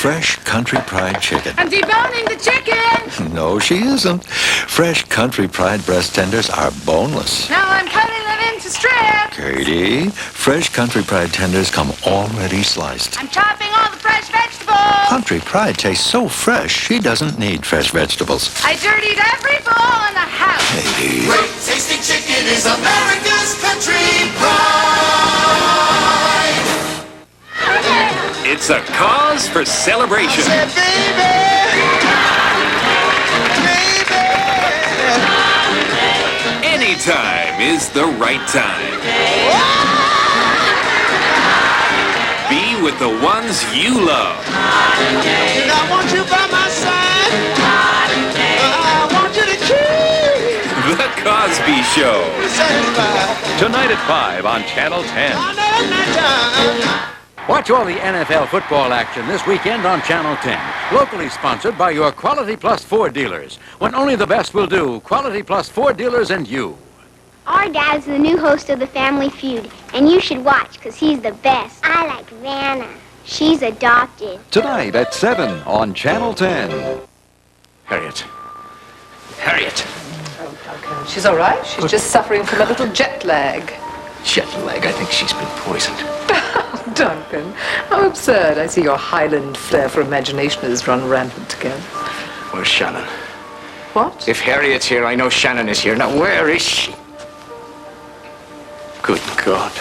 Fresh Country Pride chicken. I'm deboning the chicken! No, she isn't. Fresh Country Pride breast tenders are boneless. Now I'm cutting them into strips! Katie, Fresh Country Pride tenders come already sliced. I'm chopping all the fresh vegetables! Country Pride tastes so fresh, she doesn't need fresh vegetables. I dirtied every bowl in the house! Katie. Great tasting chicken is America's Country Pride. It's a cause for celebration. I said, baby, Anytime is the right time. Be with the ones you love. and I want you by my side. I want you to keep The Cosby Show. me satisfied. Tonight at 5 on Channel 10. I know my time. Watch all the NFL football action this weekend on Channel 10. Locally sponsored by your Quality Plus Ford dealers. When only the best will do, Quality Plus Ford dealers and you. Our dad's the new host of the Family Feud, and you should watch, because he's the best. I like Vanna. She's adopted. Tonight at 7 on Channel 10. Harriet. Harriet. She's all right. She's just suffering from a little jet lag. Jet lag. I think she's been poisoned. Duncan, how absurd. I see your Highland flair for imagination has run rampant again. Where's Shannon? What? If Harriet's here, I know Shannon is here. Now, where is she? Good God.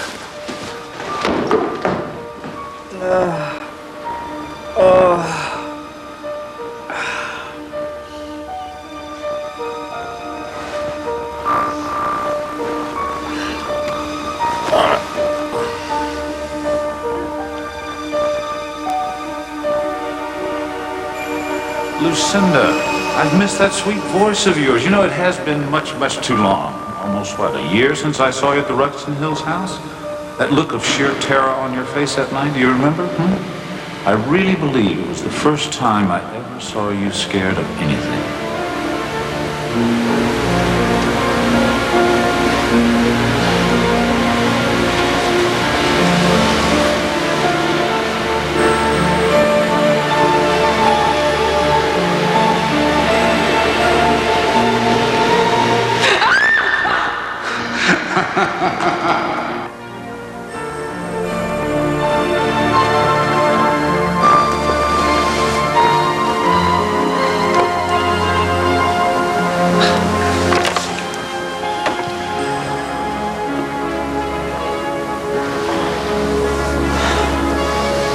Lucinda, I've missed that sweet voice of yours. You know, it has been much, much too long. Almost, what, a year since I saw you at the Ruxton Hills house? That look of sheer terror on your face that night, do you remember? I really believe it was the first time I ever saw you scared of anything.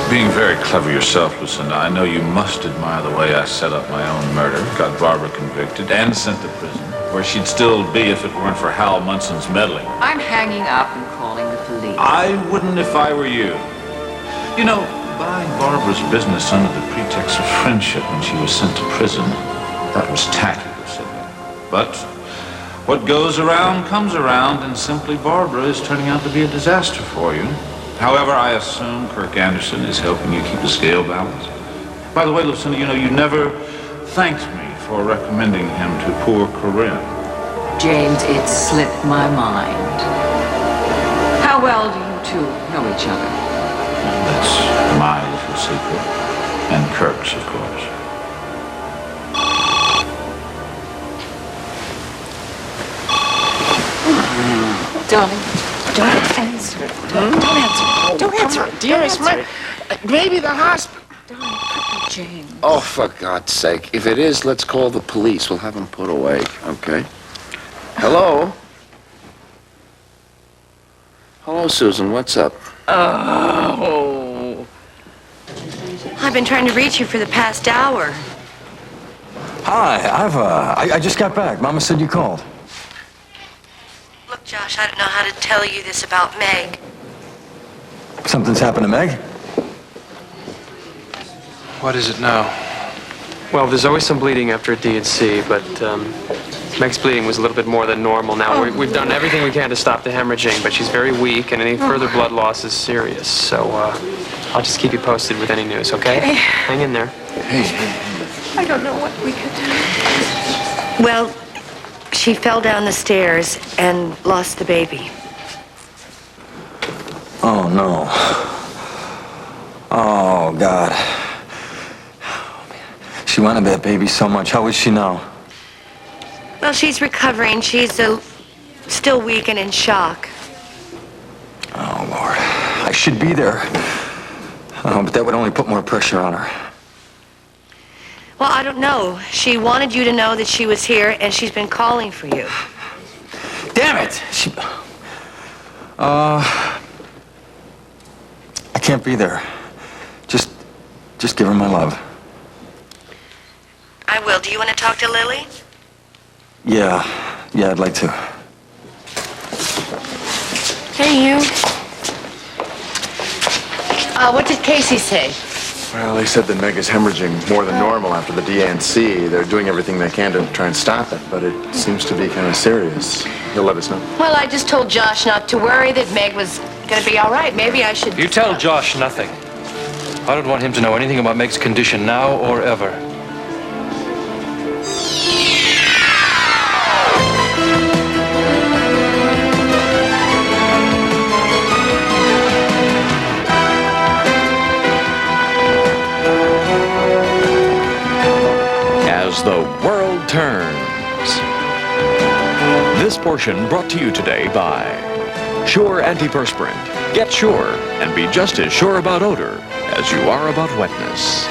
Being very clever yourself, Lucinda, I know you must admire the way I set up my own murder, got Barbara convicted, and sent to prison, where she'd still be if it weren't for Hal Munson's meddling. I'm hanging up and calling the police. I wouldn't if I were you. You know, buying Barbara's business under the pretext of friendship when she was sent to prison, that was tacky, Lucinda. But what goes around comes around, and simply Barbara is turning out to be a disaster for you. However, I assume Kirk Anderson is helping you keep the scale balanced. By the way, Lucinda, you know, you never thanked me for recommending him to poor Corinne. James, it slipped my mind. How well do you two know each other? That's my little secret. And Kirk's, of course. Darling, don't answer. Don't answer. Don't answer. Dearest, maybe the hospital. Darling, quickly, James. Oh, for God's sake. If it is, let's call the police. We'll have them put away, okay? Hello? Hello, Susan. What's up? Oh. I've been trying to reach you for the past hour. Hi, I just got back. Mama said you called. Look, Josh, I don't know how to tell you this about Meg. Something's happened to Meg? What is it now? Well, there's always some bleeding after a D&C, but Meg's bleeding was a little bit more than normal now. We've done everything we can to stop the hemorrhaging, but she's very weak, and any further blood loss is serious. So I'll just keep you posted with any news, okay? Hang in there. Hey. I don't know what we could do. Well, she fell down the stairs and lost the baby. Oh, no. Oh, God. She wanted that baby so much. How is she now? Well, she's recovering. She's still weak and in shock. Oh, Lord. I should be there. Oh, but that would only put more pressure on her. Well, I don't know. She wanted you to know that she was here, and she's been calling for you. Damn it! I can't be there. Just give her my love. I will. Do you want to talk to Lily? Yeah, I'd like to. Hey, you. What did Casey say? Well, they said that Meg is hemorrhaging more than normal after the D&C. They're doing everything they can to try and stop it, but it seems to be kind of serious. He'll let us know. Well, I just told Josh not to worry, that Meg was going to be all right. Maybe I should... You tell Josh nothing. I don't want him to know anything about Meg's condition now or ever. As the world turns. This portion brought to you today by Sure Antiperspirant. Get Sure and be just as sure about odor as you are about wetness.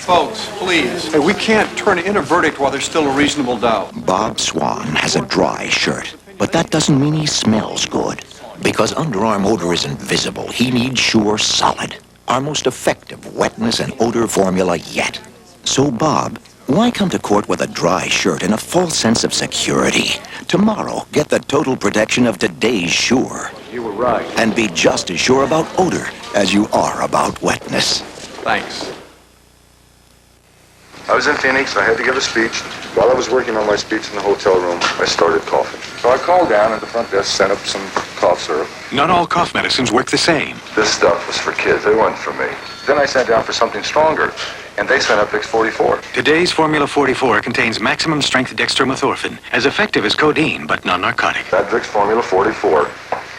Folks, please. Hey, we can't turn in a verdict while there's still a reasonable doubt. Bob Swan has a dry shirt, but that doesn't mean he smells good. Because underarm odor isn't visible, he needs Sure Solid, our most effective wetness and odor formula yet. So, Bob, why come to court with a dry shirt and a false sense of security? Tomorrow, get the total protection of today's Sure. You were right. And be just as sure about odor as you are about wetness. Thanks. I was in Phoenix. I had to give a speech. While I was working on my speech in the hotel room, I started coughing. So I called down and the front desk sent up some cough syrup. Not all cough medicines work the same. This stuff was for kids. It wasn't for me. Then I sat down for something stronger, and they sent up Vicks 44. Today's Formula 44 contains maximum strength dextromethorphan, as effective as codeine, but non-narcotic. That Vicks Formula 44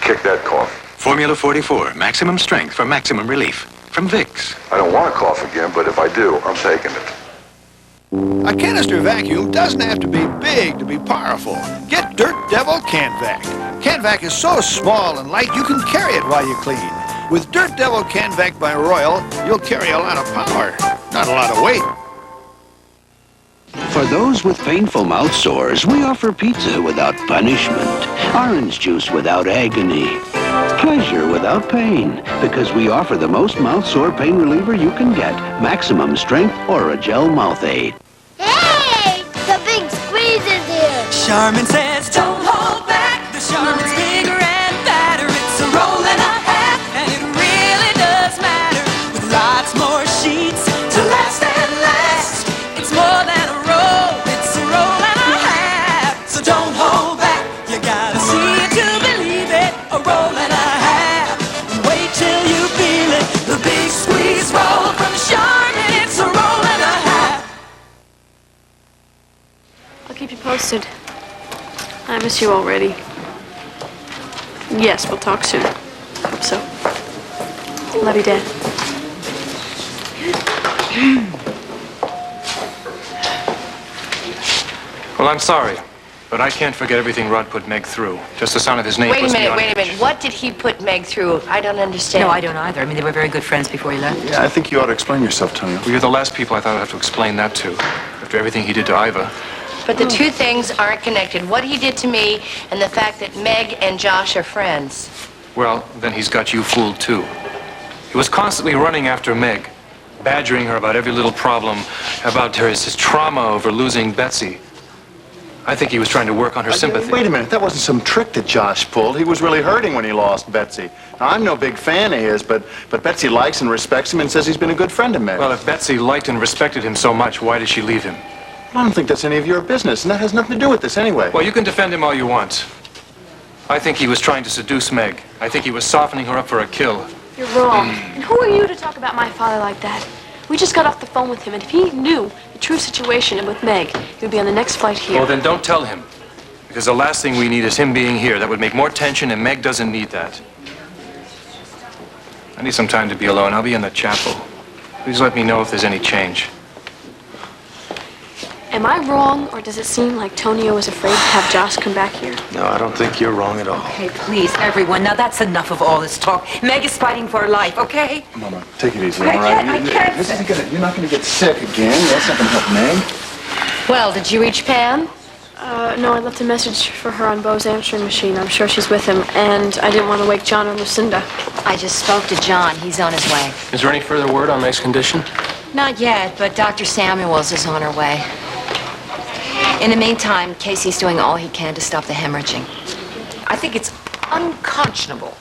kicked that cough. Formula 44, maximum strength for maximum relief. From Vicks. I don't want to cough again, but if I do, I'm taking it. A canister vacuum doesn't have to be big to be powerful. Get Dirt Devil CanVac. CanVac is so small and light you can carry it while you clean. With Dirt Devil CanVac by Royal, you'll carry a lot of power, not a lot of weight. For those with painful mouth sores, we offer pizza without punishment, orange juice without agony, pleasure without pain, because we offer the most mouth sore pain reliever you can get, maximum strength Oragel Mouth Aid. Hey! The big squeeze is here! Charmin says, don't hold back. The Charmin's bigger and fatter. It's a roll and a half, and it really does matter. With lots more sheets to last and last. It's more than a roll, it's a roll and a half. So don't hold back. You gotta see it to believe it. A roll and a half. Wait till you feel it. The big squeeze roll from Charmin. It's a roll and a half. I'll keep you posted. I miss you already. Yes, we'll talk soon. Hope so. Love you, Dad. Well, I'm sorry, but I can't forget everything Rod put Meg through. Just the sound of his name Wait a puts me on minute. edge. What did he put Meg through? I don't understand. No, I don't either. I mean, they were very good friends before he left. Yeah, I think you ought to explain yourself, Tony. Well, you're the last people I thought I'd have to explain that to, after everything he did to Iva. But the two things aren't connected. What he did to me and the fact that Meg and Josh are friends. Well, then he's got you fooled, too. He was constantly running after Meg, badgering her about every little problem, about his trauma over losing Betsy. I think he was trying to work on her sympathy. Wait a minute, that wasn't some trick that Josh pulled. He was really hurting when he lost Betsy. Now, I'm no big fan of his, but Betsy likes and respects him and says he's been a good friend to Meg. Well, if Betsy liked and respected him so much, why did she leave him? I don't think that's any of your business, and that has nothing to do with this anyway. Well, you can defend him all you want. I think he was trying to seduce Meg. I think he was softening her up for a kill. You're wrong. And who are you to talk about my father like that? We just got off the phone with him, and if he knew the true situation with Meg, he would be on the next flight here. Well, then don't tell him. Because the last thing we need is him being here. That would make more tension, and Meg doesn't need that. I need some time to be alone. I'll be in the chapel. Please let me know if there's any change. Am I wrong, or does it seem like Tonio is afraid to have Josh come back here? No, I don't think you're wrong at all. Okay, please, everyone. Now that's enough of all this talk. Meg is fighting for her life, okay? Mama, take it easy, I all right? can't. This isn't gonna, you're not gonna get sick again. That's not gonna help Meg. Well, did you reach Pam? No, I left a message for her on Bo's answering machine. I'm sure she's with him, and I didn't want to wake John or Lucinda. I just spoke to John. He's on his way. Is there any further word on Meg's condition? Not yet, but Dr. Samuels is on her way. In the meantime, Casey's doing all he can to stop the hemorrhaging. I think it's unconscionable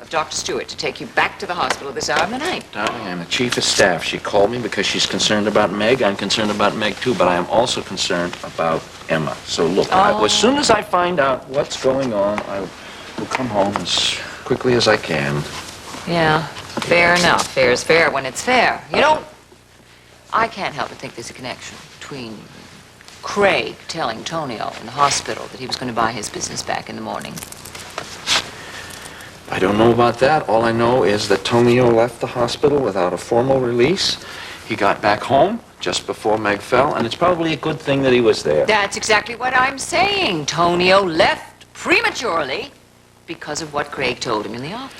of Dr. Stewart to take you back to the hospital this hour of the night. Darling, I'm the chief of staff. She called me because she's concerned about Meg. I'm concerned about Meg, too, but I am also concerned about Emma. So, look, as soon as I find out what's going on, I will come home as quickly as I can. Yeah, fair enough. Fair is fair when it's fair. You know, I can't help but think there's a connection between Craig telling Tonio in the hospital that he was going to buy his business back in the morning. I don't know about that. All I know is that Tonio left the hospital without a formal release. He got back home just before Meg fell, and it's probably a good thing that he was there. That's exactly what I'm saying. Tonio left prematurely because of what Craig told him in the office.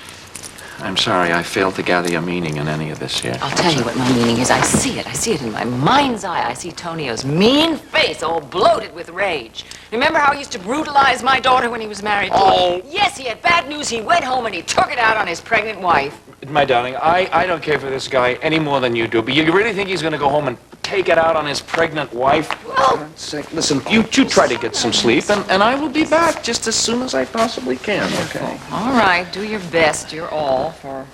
I'm sorry, I failed to gather your meaning in any of this here. I'll tell you what my meaning is. I see it in my mind's eye. I see Tonio's mean face all bloated with rage. Remember how he used to brutalize my daughter when he was married to her? Yes, he had bad news. He went home and he took it out on his pregnant wife. My darling, I don't care for this guy any more than you do, but you really think he's going to go home and take it out on his pregnant wife? Well, listen, you try to get some sleep, and I will be back just as soon as I possibly can, okay? All right, do your best. You're all for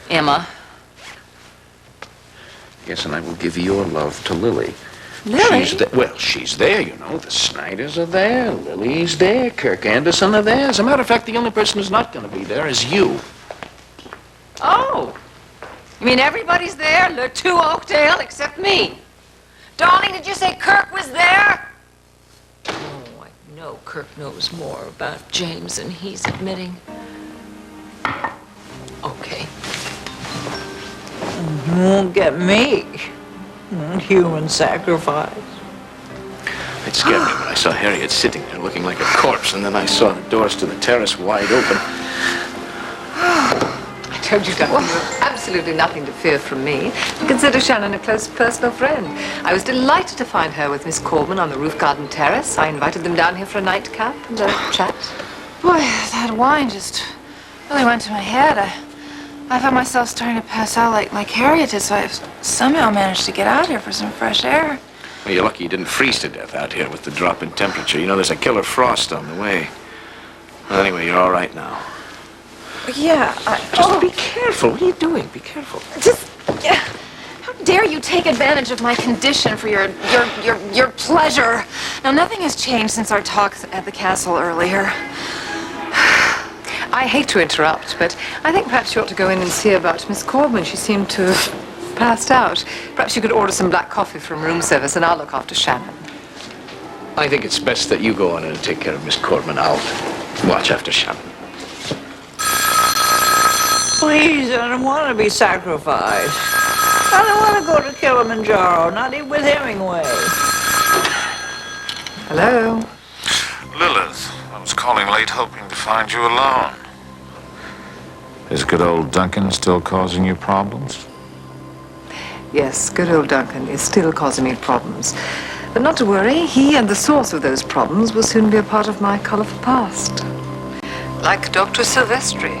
Emma. Yes, and I will give your love to Lily. Lily? She's there, you know. The Snyders are there, Lily's there, Kirk Anderson are there. As a matter of fact, the only person who's not going to be there is you. Oh, you mean everybody's there? Le Two Oakdale except me. Darling, did you say Kirk was there? Oh, I know Kirk knows more about James than he's admitting. Okay. You won't get me. Human sacrifice. It scared me when I saw Harriet sitting there looking like a corpse, and then I saw the doors to the terrace wide open. I told you, Duncan, you have absolutely nothing to fear from me. I consider Shannon a close personal friend. I was delighted to find her with Miss Corbin on the roof garden terrace. I invited them down here for a nightcap and a chat. Boy, that wine just really went to my head. I found myself starting to pass out like Harriet did, so I somehow managed to get out here for some fresh air. Well, you're lucky you didn't freeze to death out here with the drop in temperature. You know, there's a killer frost on the way. Well, anyway, you're all right now. Yeah, Just be careful. What are you doing? Be careful. How dare you take advantage of my condition for your pleasure? Now, nothing has changed since our talk at the castle earlier. I hate to interrupt, but I think perhaps you ought to go in and see about Miss Corbin. She seemed to have passed out. Perhaps you could order some black coffee from room service, and I'll look after Shannon. I think it's best that you go on in and take care of Miss Corbin. I'll watch after Shannon. Please, I don't want to be sacrificed. I don't want to go to Kilimanjaro, not even with Hemingway. Hello? Lilith, I was calling late hoping to find you alone. Is good old Duncan still causing you problems? Yes, good old Duncan is still causing me problems. But not to worry, he and the source of those problems will soon be a part of my colorful past. Like Dr. Silvestri.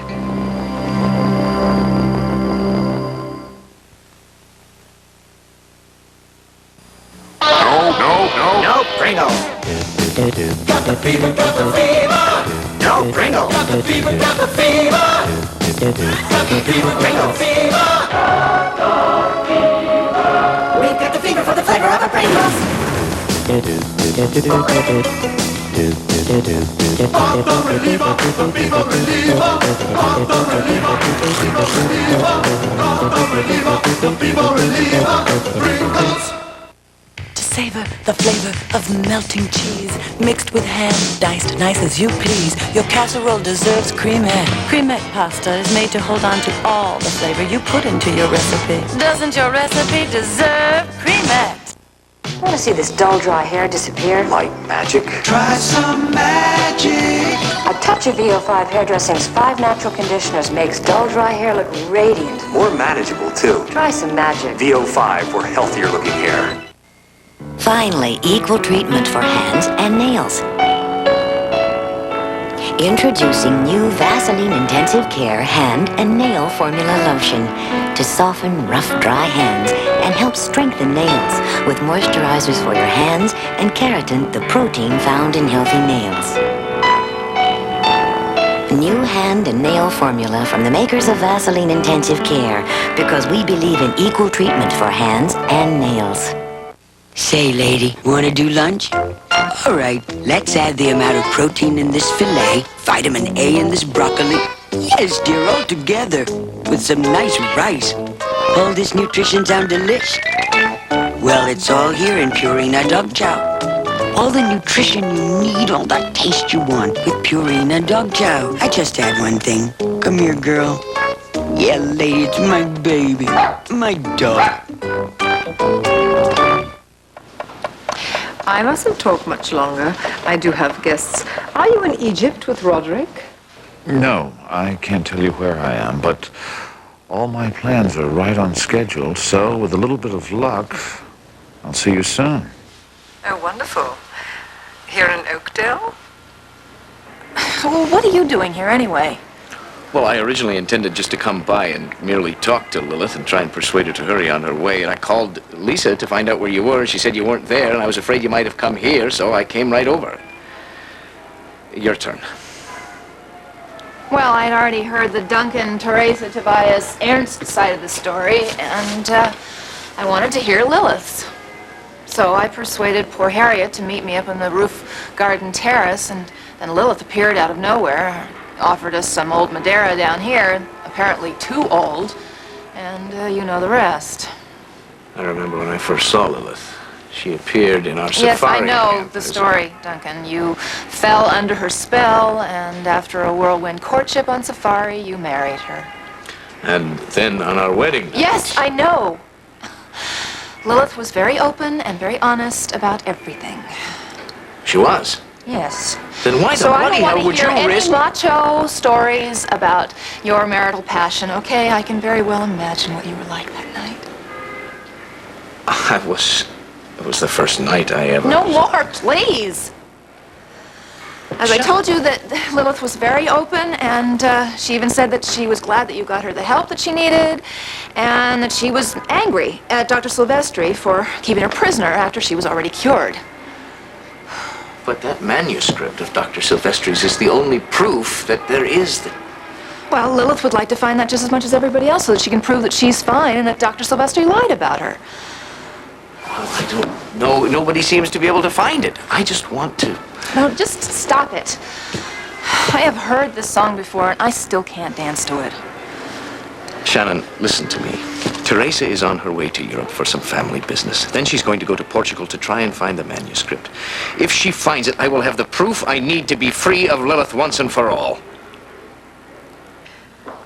No, Pringle. Got the fever, got the fever. No, Pringle. Got the fever, got the fever. Got the fever, Pringle. We've got the fever for the flavor of a Pringles. savor, the flavor of melting cheese, mixed with ham, diced nice as you please. Your casserole deserves cremette. Cremette pasta is made to hold on to all the flavor you put into your recipe. Doesn't your recipe deserve cremette? Want to see this dull, dry hair disappear? Like magic? Try some magic. A touch of VO5 Hairdressing's 5 natural conditioners makes dull, dry hair look radiant. More manageable, too. Try some magic. VO5 for healthier looking hair. Finally, equal treatment for hands and nails. Introducing new Vaseline Intensive Care Hand and Nail Formula Lotion to soften rough, dry hands and help strengthen nails with moisturizers for your hands and keratin, the protein found in healthy nails. New hand and nail formula from the makers of Vaseline Intensive Care, because we believe in equal treatment for hands and nails. Say, lady, wanna do lunch? All right, let's add the amount of protein in this filet, vitamin A in this broccoli. Yes, dear, all together, with some nice rice. All this nutrition sound delish. Well, it's all here in Purina Dog Chow. All the nutrition you need, all the taste you want with Purina Dog Chow. I just add one thing. Come here, girl. Yeah, lady, it's my baby, my dog. I mustn't talk much longer. I do have guests. Are you in Egypt with Roderick? No, I can't tell you where I am, but all my plans are right on schedule, so with a little bit of luck, I'll see you soon. Oh, wonderful. Here in Oakdale? Well, what are you doing here anyway? Well, I originally intended just to come by and merely talk to Lilith and try and persuade her to hurry on her way. And I called Lisa to find out where you were. She said you weren't there, and I was afraid you might have come here, so I came right over. Your turn. Well, I'd already heard the Duncan, Teresa, Tobias, Ernst side of the story, and I wanted to hear Lilith's. So I persuaded poor Harriet to meet me up on the roof garden terrace, and then Lilith appeared out of nowhere, offered us some old Madeira down here, apparently too old, and you know the rest. I remember when I first saw Lilith. She appeared in our Yes, safari I know camp the as a- story, Duncan. You fell under her spell, and after a whirlwind courtship on safari, you married her. And then on our wedding night. Yes, I know. Lilith was very open and very honest about everything. She was. Yes. Then why the So I bloody don't want hell to would hear you any risk... macho stories about your marital passion, okay? I can very well imagine what you were like that night. It was the first night I ever... No more, please. As I told you, that Lilith was very open, and she even said that she was glad that you got her the help that she needed, and that she was angry at Dr. Silvestri for keeping her prisoner after she was already cured. But that manuscript of Dr. Silvestri's is the only proof that there is... Well, Lilith would like to find that just as much as everybody else so that she can prove that she's fine and that Dr. Silvestri lied about her. Well, I don't know. Nobody seems to be able to find it. I just want to... No, just stop it. I have heard this song before, and I still can't dance to it. Shannon, listen to me. Teresa is on her way to Europe for some family business. Then she's going to go to Portugal to try and find the manuscript. If she finds it, I will have the proof I need to be free of Lilith once and for all.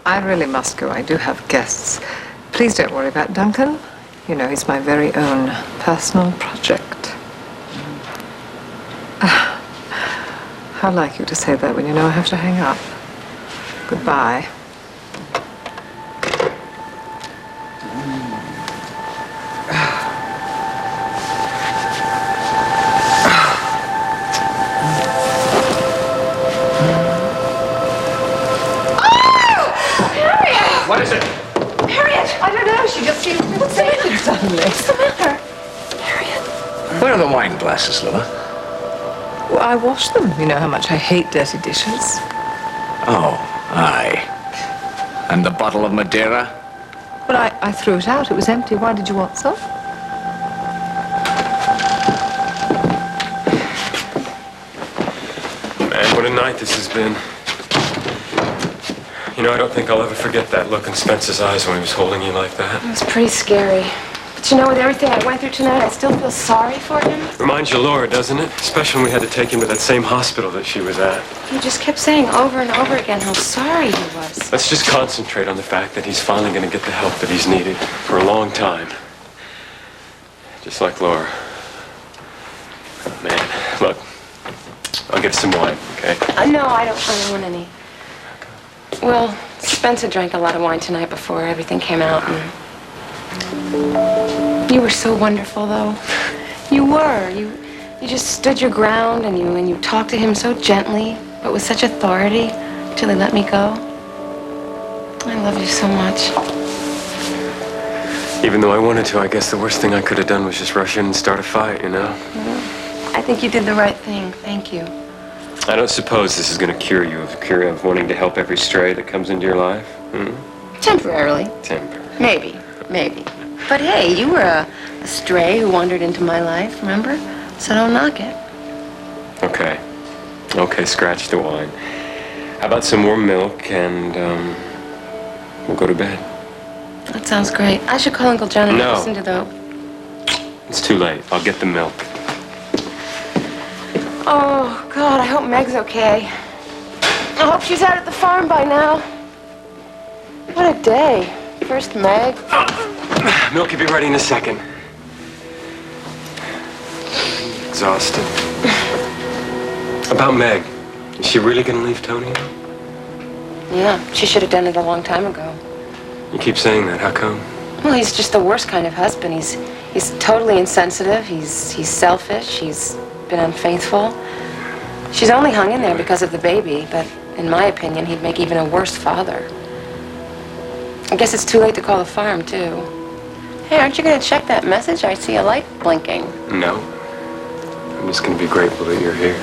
I really must go. I do have guests. Please don't worry about Duncan. You know, he's my very own personal project. How like you to say that when you know I have to hang up. Goodbye. What is it? Harriet! I don't know. She just seemed... What's the matter suddenly? What's the matter? Where are the wine glasses, Lilith? Well, I wash them. You know how much I hate dirty dishes. Oh, aye. And the bottle of Madeira? But I threw it out. It was empty. Why did you want some? Man, what a night this has been. You know, I don't think I'll ever forget that look in Spence's eyes when he was holding you like that. It was pretty scary. But you know, with everything I went through tonight, I still feel sorry for him. Reminds you of Laura, doesn't it? Especially when we had to take him to that same hospital that she was at. He just kept saying over and over again how sorry he was. Let's just concentrate on the fact that he's finally going to get the help that he's needed for a long time. Just like Laura. Man, look, I'll get some wine, okay? No, I don't want any. Well, Spencer drank a lot of wine tonight before everything came out, and you were so wonderful, though. You were. You just stood your ground, and you talked to him so gently, but with such authority, till he let me go. I love you so much. Even though I wanted to, I guess the worst thing I could have done was just rush in and start a fight, you know? I think you did the right thing. Thank you. I don't suppose this is going to cure you of the cure of wanting to help every stray that comes into your life? Temporarily. Temporary. Maybe. But hey, you were a stray who wandered into my life, remember? So don't knock it. Okay. Okay, scratch the wine. How about some warm milk and, we'll go to bed. That sounds great. I should call Uncle John and No. listen to the... It's too late. I'll get the milk. Oh, God, I hope Meg's okay. I hope she's out at the farm by now. What a day. First Meg. Milk will be ready in a second. Exhausted. About Meg. Is she really gonna leave Tony? Yeah, she should have done it a long time ago. You keep saying that. How come? Well, he's just the worst kind of husband. He's totally insensitive. He's selfish. He's been unfaithful. She's only hung in there because of the baby, but in my opinion, he'd make even a worse father. I guess it's too late to call the farm, too. Hey, aren't you going to check that message? I see a light blinking. No. I'm just gonna be grateful that you're here.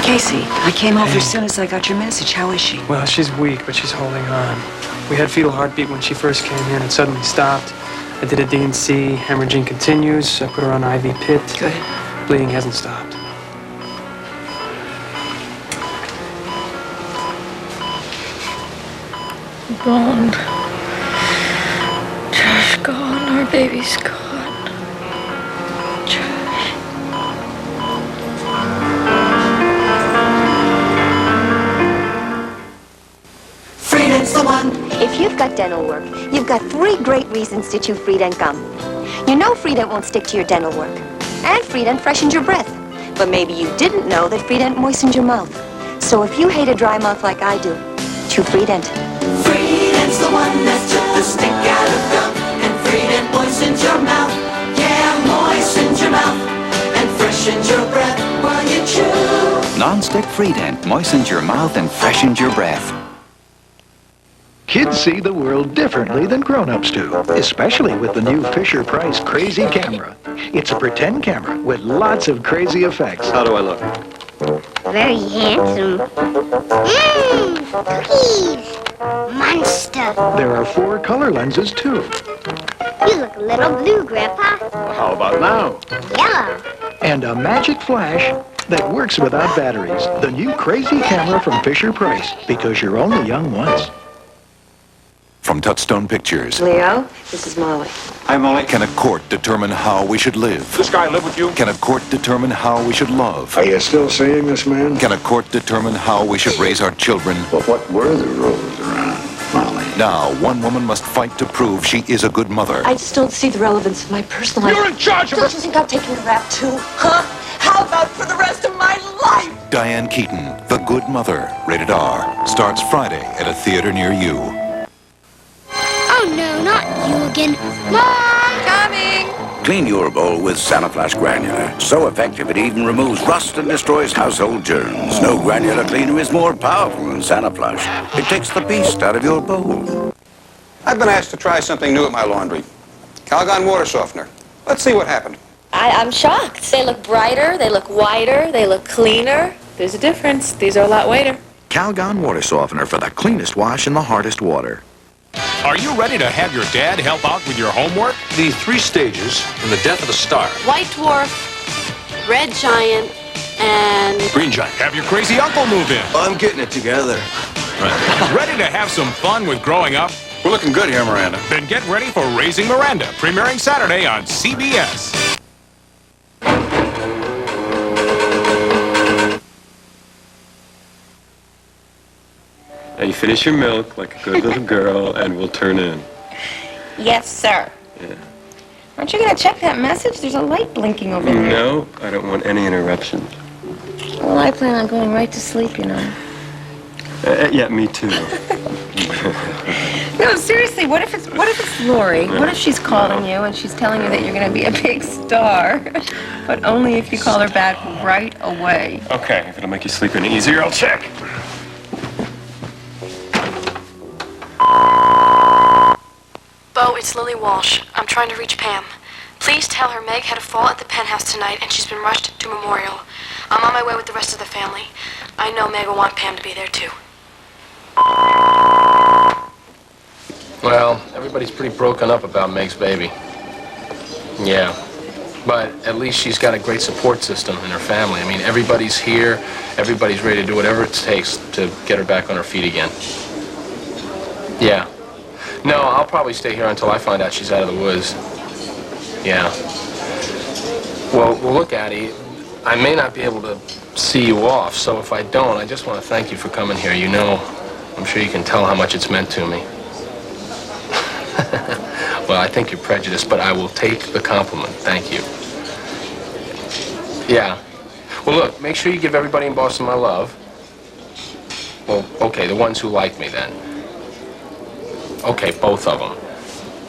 Casey, I came over as soon as I got your message. How is she? Well, she's weak, but she's holding on. We had fetal heartbeat when she first came in. It suddenly stopped. I did a D&C. Hemorrhaging continues. I put her on IV pit. Good. Bleeding hasn't stopped. Gone. Josh gone. Our baby's gone. Freedent's the one. If you've got dental work, you've got 3 great reasons to chew Freedent gum. You know Freedent won't stick to your dental work. And Freedent freshens your breath. But maybe you didn't know that Freedent moistens your mouth. So if you hate a dry mouth like I do, chew Freedent. Freedent's the one that took the stick out of gum. And Freedent moistens your mouth. Yeah, moistens your mouth. And freshens your breath while you chew. Non-stick Freedent moistens your mouth and freshens your breath. Kids see the world differently than grown-ups do, especially with the new Fisher-Price Crazy Camera. It's a pretend camera with lots of crazy effects. How do I look? Very handsome. Cookies. Monster. There are 4 color lenses, too. You look a little blue, Grandpa. How about now? Yellow. And a magic flash that works without batteries. The new Crazy Camera from Fisher-Price, because you're only young once. From Touchstone Pictures. Leo, this is Molly. Hi, Molly. Can a court determine how we should live? This guy live with you? Can a court determine how we should love? Are you still seeing this man? Can a court determine how we should raise our children? But what were the rules around Molly? Now, one woman must fight to prove she is a good mother. I just don't see the relevance of my personal life. You're in charge of her! Don't you think I'm taking a rap too? Huh? How about for the rest of my life? Diane Keaton, The Good Mother, rated R, starts Friday at a theater near you. Oh, no, not you again. Mom! Coming! Clean your bowl with Sanaflash Granular. So effective it even removes rust and destroys household germs. No granular cleaner is more powerful than Sanaflash. It takes the beast out of your bowl. I've been asked to try something new at my laundry. Calgon water softener. Let's see what happened. I'm shocked. They look brighter, they look whiter, they look cleaner. There's a difference. These are a lot whiter. Calgon water softener for the cleanest wash in the hardest water. Are you ready to have your dad help out with your homework? The 3 stages in the death of a star. White dwarf, red giant, and... Green giant. Have your crazy uncle move in. I'm getting it together. Right. Ready to have some fun with growing up? We're looking good here, Miranda. Then get ready for Raising Miranda, premiering Saturday on CBS. Now you finish your milk like a good little girl, and we'll turn in. Yes, sir. Yeah. Aren't you going to check that message? There's a light blinking over there. No, I don't want any interruption. Well, I plan on going right to sleep, you know. Yeah, me too. No, seriously, what if it's Lori? What if she's calling you and she's telling you that you're going to be a big star? But only if you call her back right away. Okay, if it'll make you sleep any easier, I'll check. Bo, it's Lily Walsh. I'm trying to reach Pam. Please tell her Meg had a fall at the penthouse tonight and she's been rushed to Memorial. I'm on my way with the rest of the family. I know Meg will want Pam to be there too. Well, everybody's pretty broken up about Meg's baby. Yeah. But at least she's got a great support system in her family. I mean, everybody's here. Everybody's ready to do whatever it takes to get her back on her feet again. Yeah. No, I'll probably stay here until I find out she's out of the woods. Yeah. Well, look, Addie, I may not be able to see you off, so if I don't, I just want to thank you for coming here. You know, I'm sure you can tell how much it's meant to me. Well, I think you're prejudiced, but I will take the compliment. Thank you. Yeah. Well, look, make sure you give everybody in Boston my love. Well, okay, the ones who like me, then. Okay, both of them.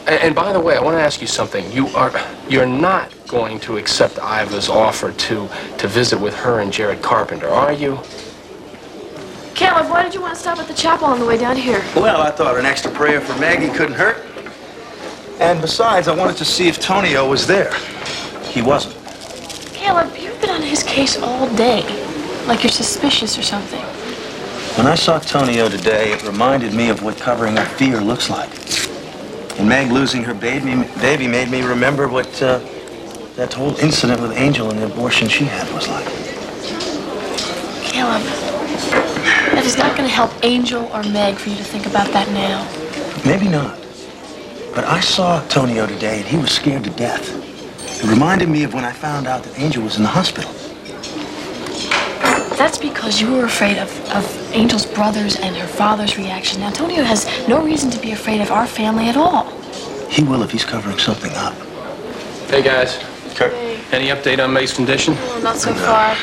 And by the way, I want to ask you something. You're not going to accept Iva's offer to visit with her and Jared Carpenter, are you? Caleb, why did you want to stop at the chapel on the way down here? Well, I thought an extra prayer for Maggie couldn't hurt. And besides, I wanted to see if Tonio was there. He wasn't. Caleb, you've been on his case all day. Like you're suspicious or something. When I saw Tonio today, it reminded me of what covering up fear looks like. And Meg losing her baby made me remember what that whole incident with Angel and the abortion she had was like. Caleb, that is not going to help Angel or Meg for you to think about that now. Maybe not. But I saw Tonio today, and he was scared to death. It reminded me of when I found out that Angel was in the hospital. That's because you were afraid of Angel's brothers and her father's reaction. Now, Tonio has no reason to be afraid of our family at all. He will if he's covering something up. Hey, guys. Kurt. Hey. Any update on Meg's condition? Well, not so far.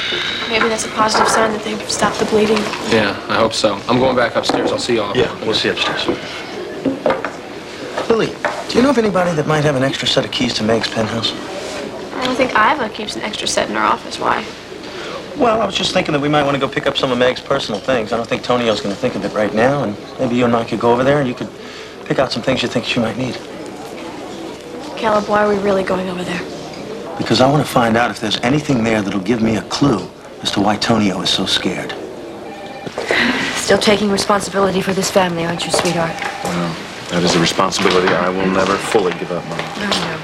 Maybe that's a positive sign that they've stopped the bleeding. Yeah, I hope so. I'm going back upstairs. I'll see you all. Yeah, we'll see you upstairs. Lily, do you know of anybody that might have an extra set of keys to Meg's penthouse? I don't think Iva keeps an extra set in her office. Why? Well, I was just thinking that we might want to go pick up some of Meg's personal things. I don't think Tonio's going to think of it right now, and maybe you and I could go over there and you could pick out some things you think she might need. Caleb, why are we really going over there? Because I want to find out if there's anything there that'll give me a clue as to why Tonio is so scared. Still taking responsibility for this family, aren't you, sweetheart? Well, that is a responsibility I will never fully give up, Mom. No.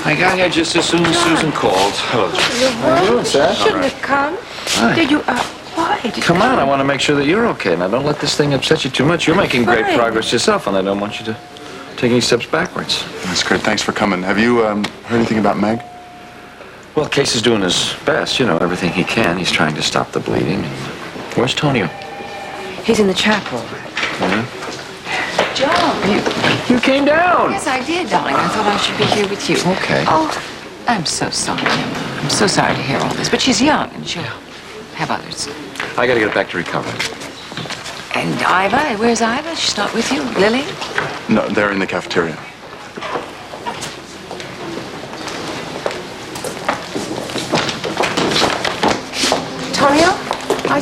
I got here just as soon as Susan called. Hello, John. How you doing, sir? You shouldn't have come. Hi. Did you, why? Did Come you on, I want to make sure that you're okay. Now, don't let this thing upset you too much. You're making great Fine. progress yourself, and I don't want you to take any steps backwards. That's great. Thanks for coming. Have you heard anything about Meg? Well, Case is doing his best, you know, everything he can. He's trying to stop the bleeding. Where's Tonio? He's in the chapel. Yeah? Joe. You came down. Yes, I did, darling. I thought I should be here with you. Okay. Oh, I'm so sorry, Emma. I'm so sorry to hear all this. But she's young, and she'll have others. I got to get back to recovery. And Iva? Where's Iva? She's not with you? Lily? No, they're in the cafeteria.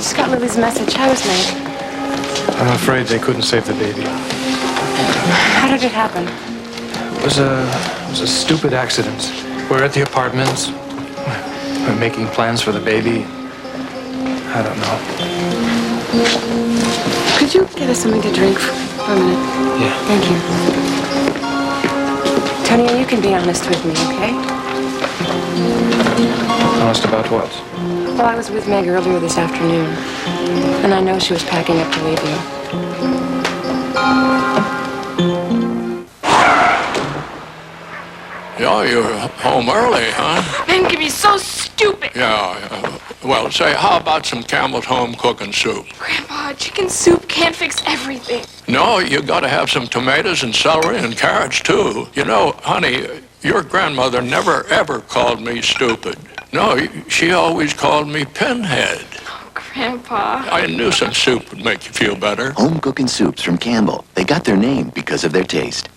just got Lily's message. How was Meg? I'm afraid they couldn't save the baby. How did it happen? It was a stupid accident. We're at the apartments. We're making plans for the baby. I don't know. Could you get us something to drink for a minute? Yeah. Thank you. Tony, you can be honest with me, okay? Honest about what? Well, I was with Meg earlier this afternoon, and I know she was packing up to leave you. Yeah, you're home early, huh? Men can be so stupid. Yeah. Well, say, how about some Campbell's home cooking soup? Grandpa, chicken soup can't fix everything. No, you gotta have some tomatoes and celery and carrots, too. You know, honey, your grandmother never, ever called me stupid. No, she always called me Pinhead. Oh, Grandpa. I knew some soup would make you feel better. Home cooking soups from Campbell. They got their name because of their taste.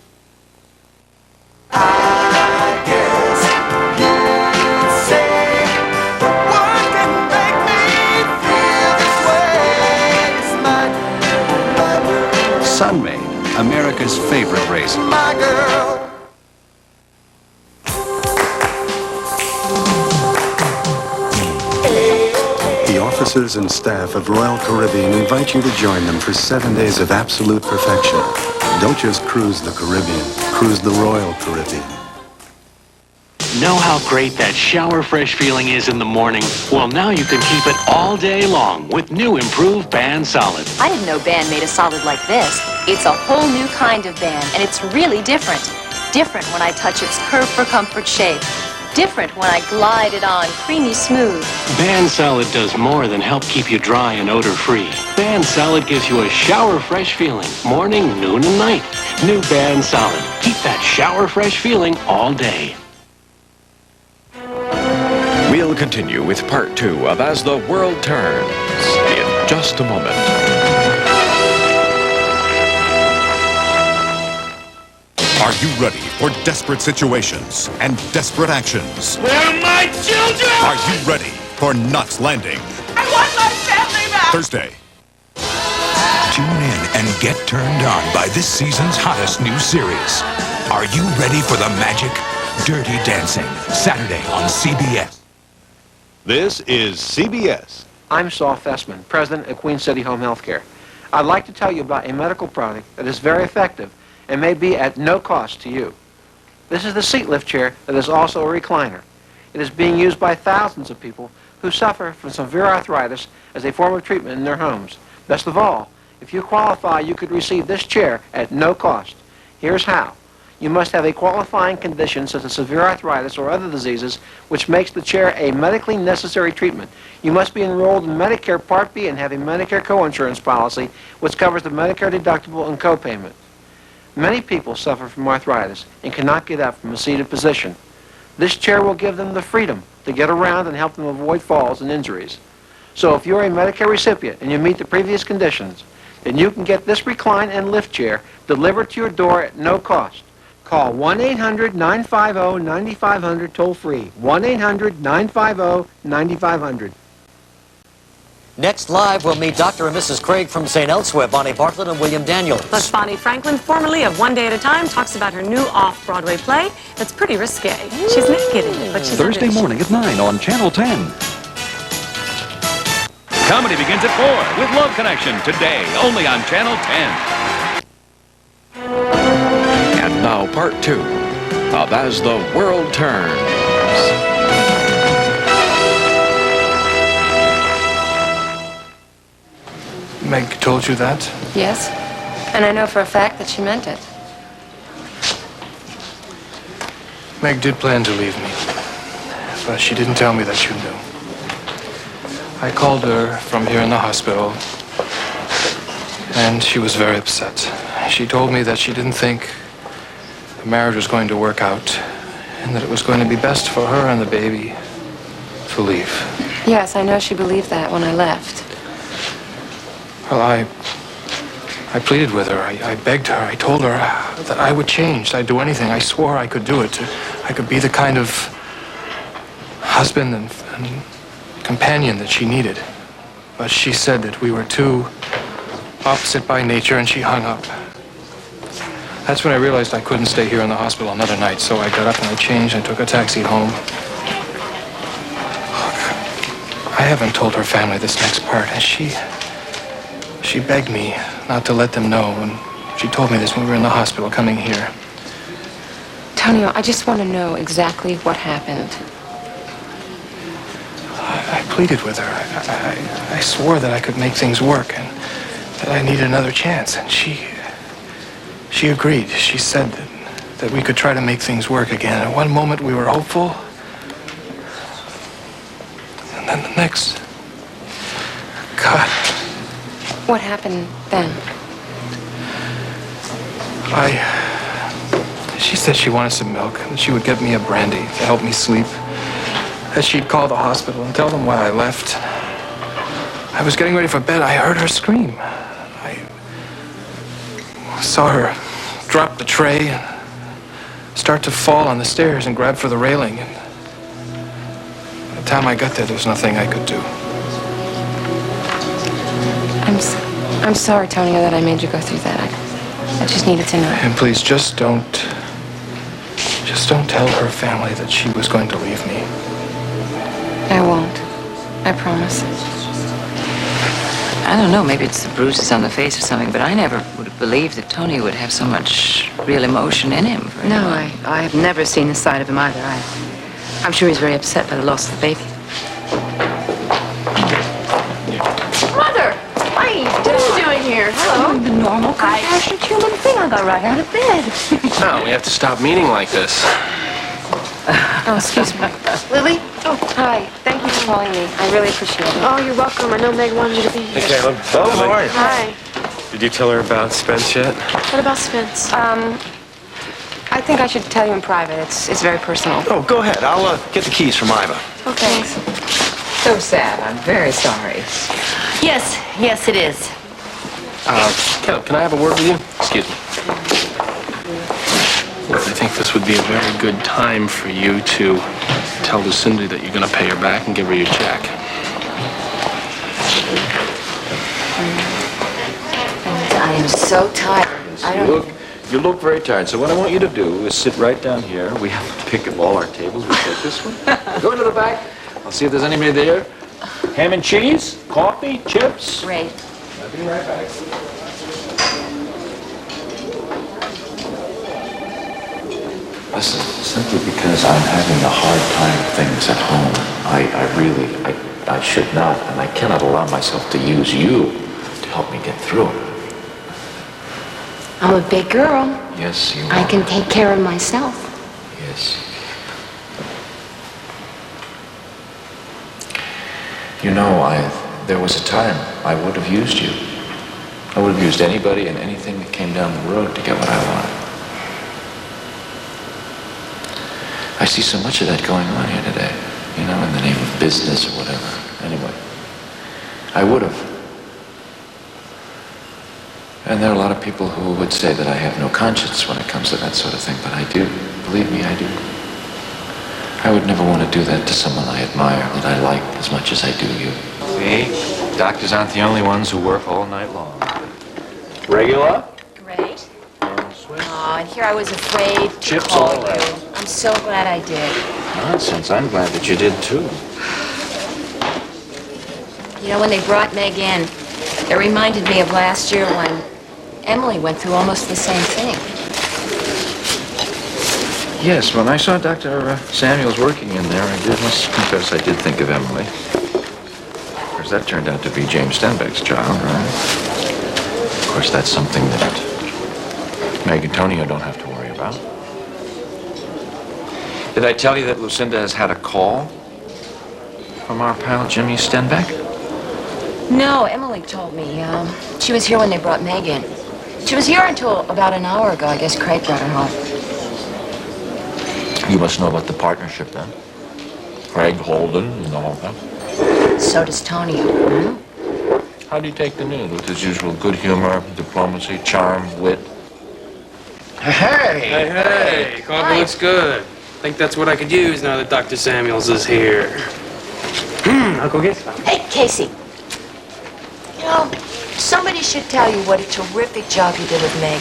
Sunmaid, America's favorite razor. My girl. The officers and staff of Royal Caribbean invite you to join them for 7 days of absolute perfection. Don't just cruise the Caribbean, cruise the Royal Caribbean. Know how great that shower fresh feeling is in the morning? Well, now you can keep it all day long with new improved Band Solid. I didn't know Band made a solid like this. It's a whole new kind of Band, and it's really different. Different when I touch its Curve for Comfort shape. Different when I glide it on, creamy smooth. Band Solid does more than help keep you dry and odor-free. Band Solid gives you a shower fresh feeling, morning, noon, and night. New Band Solid. Keep that shower fresh feeling all day. We'll continue with part 2 of As the World Turns in just a moment. Are you ready for desperate situations and desperate actions? Where are my children? Are you ready for Knots Landing? I want my family back. Thursday. Tune in and get turned on by this season's hottest new series. Are you ready for the magic? Dirty Dancing, Saturday on CBS. This is CBS. I'm Saul Fessman, president of Queen City Home Healthcare. I'd like to tell you about a medical product that is very effective and may be at no cost to you. This is the seat lift chair that is also a recliner. It is being used by thousands of people who suffer from severe arthritis as a form of treatment in their homes. Best of all, if you qualify, you could receive this chair at no cost. Here's how. You must have a qualifying condition such as severe arthritis or other diseases which makes the chair a medically necessary treatment. You must be enrolled in Medicare Part B and have a Medicare coinsurance policy which covers the Medicare deductible and copayment. Many people suffer from arthritis and cannot get up from a seated position. This chair will give them the freedom to get around and help them avoid falls and injuries. So if you're a Medicare recipient and you meet the previous conditions, then you can get this recline and lift chair delivered to your door at no cost. Call 1-800-950-9500 toll-free. 1-800-950-9500. Next live, we'll meet Dr. and Mrs. Craig from St. Elsewhere, Bonnie Bartlett and William Daniels. Plus, Bonnie Franklin, formerly of One Day at a Time, talks about her new off-Broadway play that's pretty risque. She's naked in it, but she's Thursday morning at 9 on Channel 10. Comedy begins at 4 with Love Connection today, only on Channel 10. And now part 2 of As the World Turns. Meg told you that? Yes. And I know for a fact that she meant it. Meg did plan to leave me, but she didn't tell me that you knew. I called her from here in the hospital, and she was very upset. She told me that she didn't think the marriage was going to work out, and that it was going to be best for her and the baby to leave. Yes, I know she believed that when I left. Well, I pleaded with her. I begged her. I told her that I would change. I'd do anything. I swore I could do it. I could be the kind of husband and companion that she needed. But she said that we were too opposite by nature, and she hung up. That's when I realized I couldn't stay here in the hospital another night, so I got up and I changed and took a taxi home. Look, I haven't told her family this next part, and she begged me not to let them know, and she told me this when we were in the hospital coming here. Tonio, I just want to know exactly what happened. I pleaded with her. I swore that I could make things work and that I needed another chance, and she agreed. She said that we could try to make things work again. At one moment we were hopeful, and then the next, God. What happened then? She said she wanted some milk, and she would get me a brandy to help me sleep. That she'd call the hospital and tell them why I left. I was getting ready for bed. I heard her scream. I saw her drop the tray and start to fall on the stairs and grab for the railing. And by the time I got there was nothing I could do. I'm sorry, Tonio, that I made you go through that. I just needed to know. And please, just don't tell her family that she was going to leave me. I won't. I promise. I don't know, maybe it's the bruises on the face or something, but I never would have believed that Tony would have so much real emotion in him. No, I have never seen this side of him either. I'm sure he's very upset by the loss of the baby. Mother! Hi, what are you doing here? Hello? Doing the normal, compassionate human thing. I got right out of bed. No, we have to stop meeting like this. Oh, excuse me. Lily? Oh, hi. Thank you for calling me. I really appreciate it. Oh, you're welcome. I know Meg wanted you to be here. Hey, Caleb. Oh, how are you? Hi. Did you tell her about Spence yet? What about Spence? I think I should tell you in private. It's very personal. Oh, go ahead. I'll get the keys from Iva. Okay. So sad. I'm very sorry. Yes, it is. Caleb, can I have a word with you? Excuse me. I think this would be a very good time for you to tell Lucinda that you're going to pay her back and give her your check. I am so tired. You look very tired, so what I want you to do is sit right down here. We have to pick up all our tables. We'll take this one. Go into the back. I'll see if there's anybody there. Ham and cheese, coffee, chips. Great. I'll be right back. Listen, simply because I'm having a hard time with things at home, I should not, and I cannot allow myself to use you to help me get through. I'm a big girl. Yes, you I are. can take care of myself. Yes. You know, there was a time I would have used you. I would have used anybody and anything that came down the road to get what I wanted. I see so much of that going on here today, you know, in the name of business or whatever. Anyway, I would have. And there are a lot of people who would say that I have no conscience when it comes to that sort of thing, but I do. Believe me, I do. I would never want to do that to someone I admire, that I like as much as I do you. See? Doctors aren't the only ones who work all night long. Regular? Great. Oh, and here I was afraid to Chips call all you. right. I'm so glad I did. Nonsense. I'm glad that you did, too. You know, when they brought Meg in, it reminded me of last year when Emily went through almost the same thing. Yes, when I saw Dr. Samuels working in there, I must confess I did think of Emily. Of course, that turned out to be James Stenbeck's child, right? Of course, that's something that Meg and Tonio don't have to worry about. Did I tell you that Lucinda has had a call from our pal Jimmy Stenbeck? No, Emily told me. She was here when they brought Meg in. She was here until about an hour ago. I guess Craig brought her home. You must know about the partnership then. Craig, Holden, and all that. So does Tonio. How do you take the news? With his usual good humor, diplomacy, charm, wit? Hey! Hey, coffee looks good. Think that's what I could use now that Dr. Samuels is here. I'll go get some. Hey, Casey. know, somebody should tell you what a terrific job you did with Meg.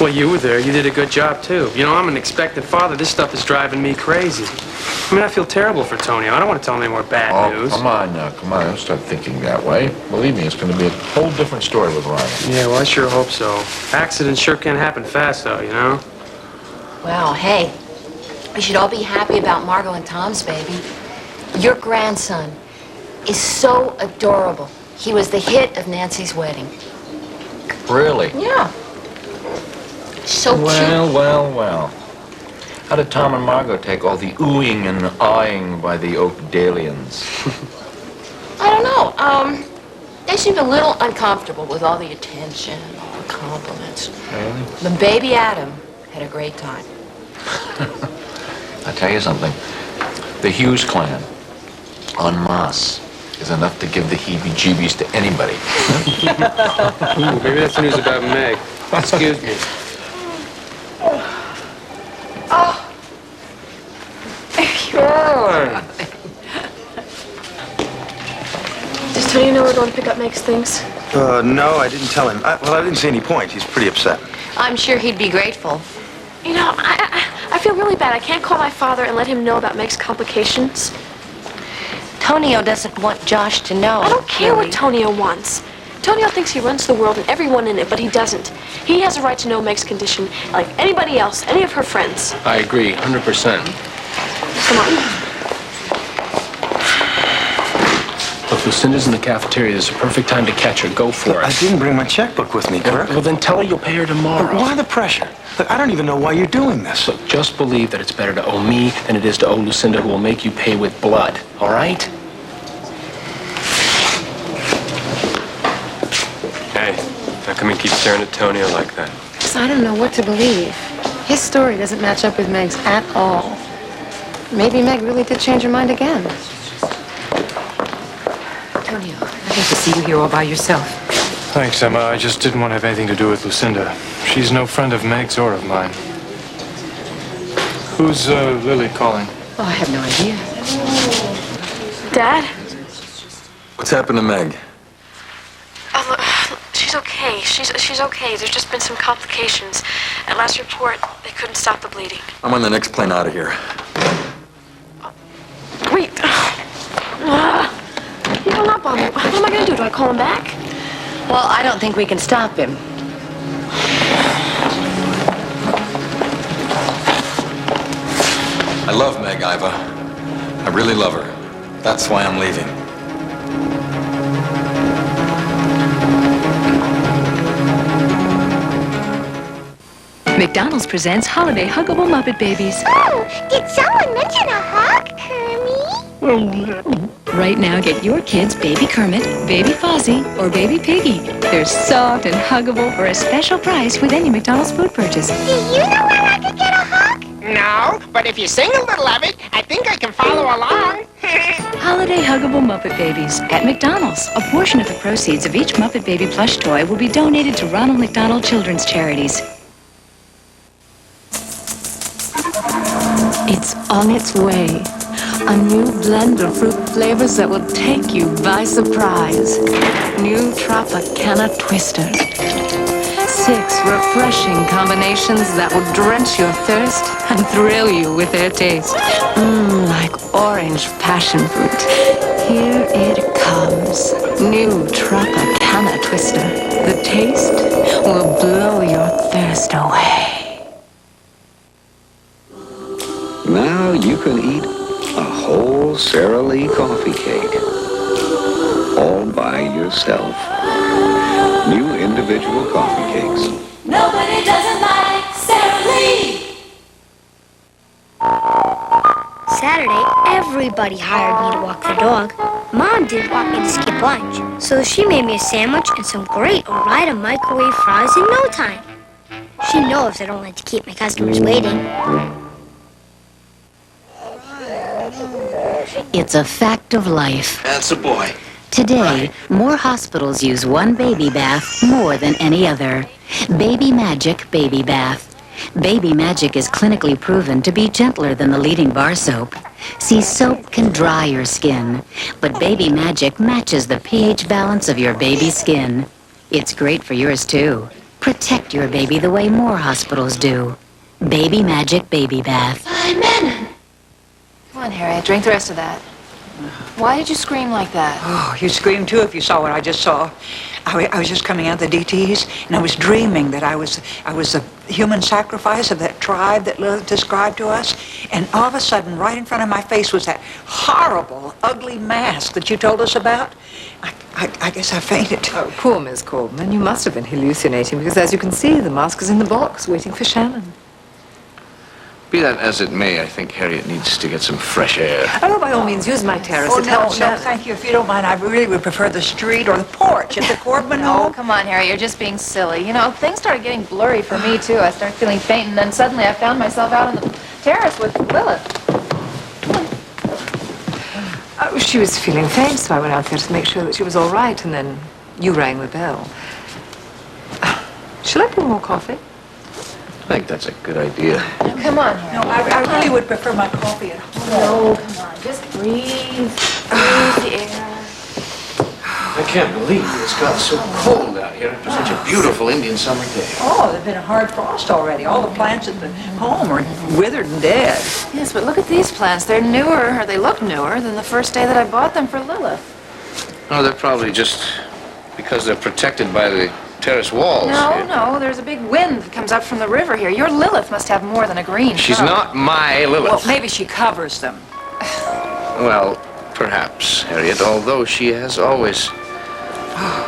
Well, you were there. You did a good job, too. You know, I'm an expectant father. This stuff is driving me crazy. I mean, I feel terrible for Tony. I don't want to tell him any more bad news. Come on now, come on. Don't start thinking that way. Believe me, it's going to be a whole different story with Ryan. Yeah, well, I sure hope so. Accidents sure can happen fast, though, you know? Well, hey, we should all be happy about Margot and Tom's baby. Your grandson is so adorable. He was the hit of Nancy's wedding. Really? Yeah. So cute. Well. How did Tom and Margot take all the oohing and eyeing by the Oakdalians? I don't know. They seemed a little uncomfortable with all the attention and all the compliments. Really? But baby Adam had a great time. I'll tell you something. The Hughes clan en masse is enough to give the heebie-jeebies to anybody. Ooh, maybe that's the news about Meg. Excuse me. Does Tony know we're going to pick up Meg's things? No, I didn't tell him. Well, I didn't see any point. He's pretty upset. I'm sure he'd be grateful. You know, I feel really bad. I can't call my father and let him know about Meg's complications. Tonio doesn't want Josh to know. I don't care what Tonio wants. Tonio thinks he runs the world and everyone in it, but he doesn't. He has a right to know Meg's condition like anybody else, any of her friends. I agree, 100%. Come on. Look, Lucinda's in the cafeteria. This is a perfect time to catch her. Go for it. I didn't bring my checkbook with me, Kirk. Well, then tell her you'll pay her tomorrow. But why the pressure? Look, I don't even know why you're doing this. Look, just believe that it's better to owe me than it is to owe Lucinda, who will make you pay with blood. All right? Hey, how come you keep staring at Tonio like that? Because I don't know what to believe. His story doesn't match up with Meg's at all. Maybe Meg really did change her mind again. Tonio, I hate to see you here all by yourself. Thanks, Emma. I just didn't want to have anything to do with Lucinda. She's no friend of Meg's or of mine. Who's Lily calling? Oh, I have no idea. Dad? What's happened to Meg? Oh, look, she's okay. She's okay. There's just been some complications. At last report, they couldn't stop the bleeding. I'm on the next plane out of here. Wait. He hung up on me. What am I going to do? Do I call him back? Well, I don't think we can stop him. I love Meg, Iva. I really love her. That's why I'm leaving. McDonald's presents Holiday Huggable Muppet Babies. Oh, did someone mention a hug, Kermie? Right now, get your kids Baby Kermit, Baby Fozzie, or Baby Piggy. They're soft and huggable for a special price with any McDonald's food purchase. Do you know where I could get a hug? No, but if you sing a little of it, I think I can follow along. Holiday Huggable Muppet Babies at McDonald's. A portion of the proceeds of each Muppet Baby plush toy will be donated to Ronald McDonald Children's Charities. It's on its way. A new blend of fruit flavors that will take you by surprise. New Tropicana Twister. 6 refreshing combinations that will drench your thirst and thrill you with their taste. Like orange passion fruit. Here it comes. New Tropicana Twister. The taste will blow your thirst away. Now you can eat a whole Sara Lee coffee cake. All by yourself. New individual coffee cakes. Nobody doesn't like Sara Lee. Saturday, everybody hired me to walk the dog. Mom didn't want me to skip lunch, so she made me a sandwich and some great Ore-Ida microwave fries in no time. She knows I don't like to keep my customers waiting. It's a fact of life. That's a boy. Today, more hospitals use one baby bath more than any other. Baby Magic Baby Bath. Baby Magic is clinically proven to be gentler than the leading bar soap. See, soap can dry your skin, but Baby Magic matches the pH balance of your baby's skin. It's great for yours, too. Protect your baby the way more hospitals do. Baby Magic Baby Bath. Come on, Harriet, drink the rest of that. Why did you scream like that? Oh, you'd scream too if you saw what I just saw. I was just coming out of the DTs, and I was dreaming that I was the human sacrifice of that tribe that Lilith described to us. And all of a sudden, right in front of my face was that horrible, ugly mask that you told us about. I guess I fainted. Oh, poor Miss Corbin. You must have been hallucinating because, as you can see, the mask is in the box waiting for Shannon. Be that as it may, I think Harriet needs to get some fresh air. Oh, by all means, use my terrace. Oh, It no, helps no, Shannon. thank you. If you don't mind, I really would prefer the street or the porch at the Corbin No, home. come on, Harry, you're just being silly. You know, things started getting blurry for me, too. I started feeling faint, and then suddenly I found myself out on the terrace with Lilith. Oh, she was feeling faint, so I went out there to make sure that she was all right, and then you rang the bell. Shall I pour more coffee? I think that's a good idea. Come on, Harry. No, I really would prefer my coffee at home. No, come on, just breathe. Breathe the air. I can't believe it's got so cold out here after such a beautiful Indian summer day. Oh, there's been a hard frost already. All the plants at the home are withered and dead. Yes, but look at these plants. They're newer, or they look newer, than the first day that I bought them for Lilith. Oh, they're probably just because they're protected by the terrace walls. No, there's a big wind that comes up from the river here. Your Lilith must have more than a green She's thumb. not my Lilith. Well, maybe she covers them. Well, perhaps, Harriet, although she has always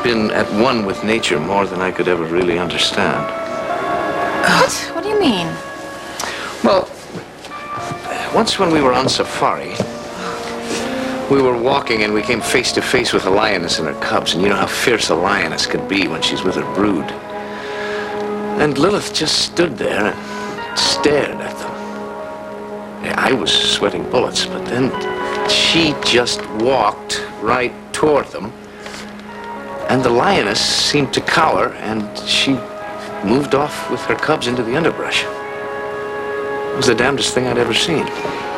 been at one with nature more than I could ever really understand. What? What do you mean? Well, once when we were on safari, we were walking and we came face to face with a lioness and her cubs, and you know how fierce a lioness can be when she's with her brood. And Lilith just stood there and stared at them. Yeah, I was sweating bullets, but then she just walked right toward them, and the lioness seemed to cower, and she moved off with her cubs into the underbrush. It was the damnedest thing I'd ever seen.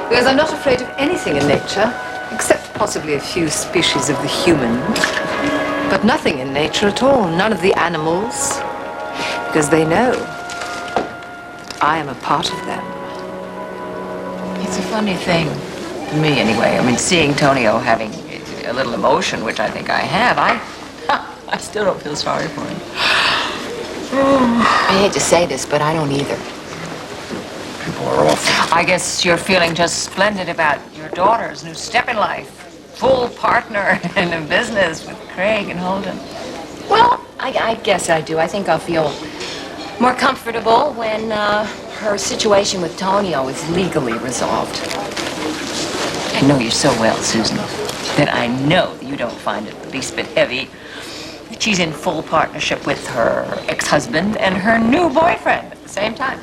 Because I'm not afraid of anything in nature, except possibly a few species of the human. But nothing in nature at all, none of the animals, because they know I am a part of them. It's a funny thing, to me anyway. I mean, seeing Tonio having a little emotion, which I think I have, I still don't feel sorry for him. I hate to say this, but I don't either. People are awful. I guess you're feeling just splendid about your daughter's new step in life. Full partner in a business with Craig and Holden. Well, I guess I do. I think I'll feel more comfortable when her situation with Tonio is legally resolved. I know you so well, Susan, that I know that you don't find it the least bit heavy that she's in full partnership with her ex-husband and her new boyfriend at the same time.